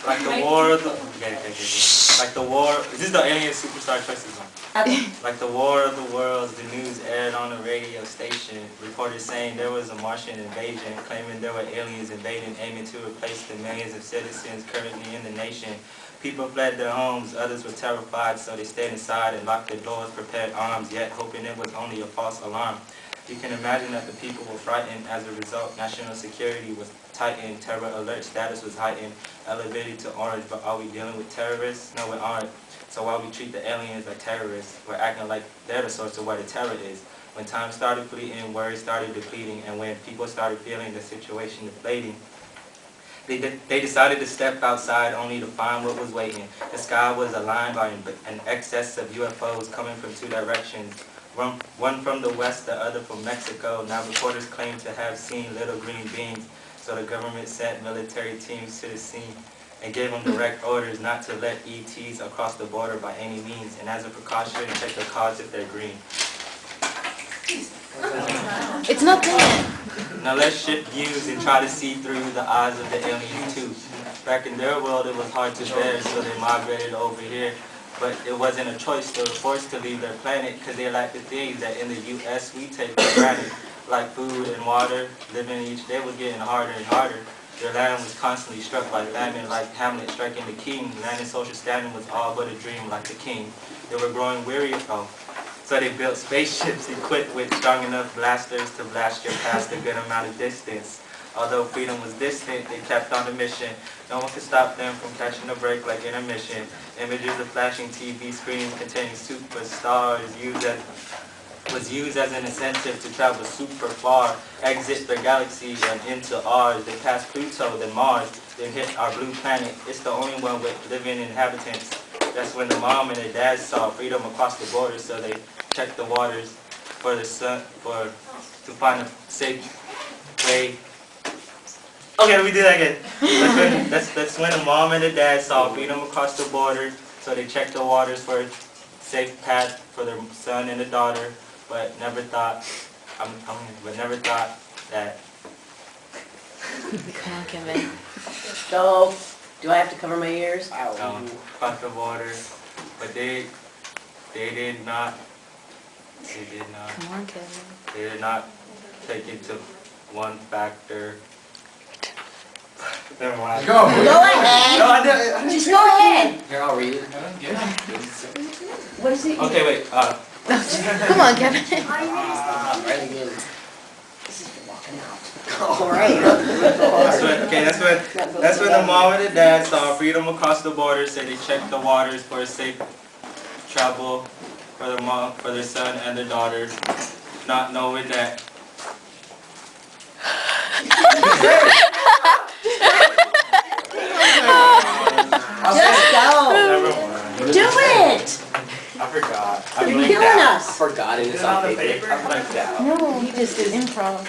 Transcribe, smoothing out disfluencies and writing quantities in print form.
Like the war of the... Like the war... Is this the Alien Superstar Choices one? Like the War of the Worlds, the news aired on a radio station. Reporters saying there was a Martian invasion, claiming there were aliens invading, aiming to replace the millions of citizens currently in the nation. People fled their homes, others were terrified, so they stayed inside and locked their doors, prepared arms, yet hoping it was only a false alarm. You can imagine that the people were frightened. As a result, national security was tightened, terror alert status was heightened, elevated to orange. But are we dealing with terrorists? No, we aren't. So while we treat the aliens like terrorists, we're acting like they're the source of where the terror is. When time started fleeting, words started depleting, and when people started feeling the situation deflating, they decided to step outside only to find what was waiting. The sky was aligned by an excess of UFOs coming from two directions. One from the west, the other from Mexico. Now reporters claim to have seen little green beings, so the government sent military teams to the scene and gave them direct orders not to let ETs across the border by any means, and as a precaution, check the cards if they're green. It's not there. Now let's shift views and try to see through the eyes of the aliens too. Back in their world, it was hard to bear, so they migrated over here. But it wasn't a choice. They were forced to leave their planet because they lacked the things that in the U.S. we take for granted, like food and water. Living each day was getting harder and harder. Their land was constantly struck by famine, like Hamlet striking the king. Land and social standing was all but a dream, like the king. They were growing weary of home. So they built spaceships equipped with strong enough blasters to blast you past a good amount of distance. Although freedom was distant, they kept on the mission. No one could stop them from catching a break like intermission. Images of flashing TV screens containing superstars was used as an incentive to travel super far, exit the galaxy and into ours. They passed Pluto, then Mars, then hit our blue planet. It's the only one with living inhabitants. That's when the mom and the dad saw freedom across the border, so they checked the waters for the sun to find a safe way. Okay, let me do that again. That's when the mom and the dad saw freedom across the border, so they checked the waters for a safe path for their son and the daughter, but never thought that. Come on, Kevin. So, do I have to cover my ears? Across the water, but they did not. Come on, Kevin. They did not take into one factor. Never mind. Go. Go ahead. No, I didn't. Just go ahead. Here, I'll read it. What is it? Okay, wait. Come on, Kevin. Right again. This is for walking out. All right. That's when the mom and the dad saw freedom across the border, so they checked the waters for a safe travel for their mom, for their son and their daughters, not knowing that. Just go. Never mind. Do it. I forgot. You're killing us. I forgot it. It's on paper. I blanked out. No, he just did improv.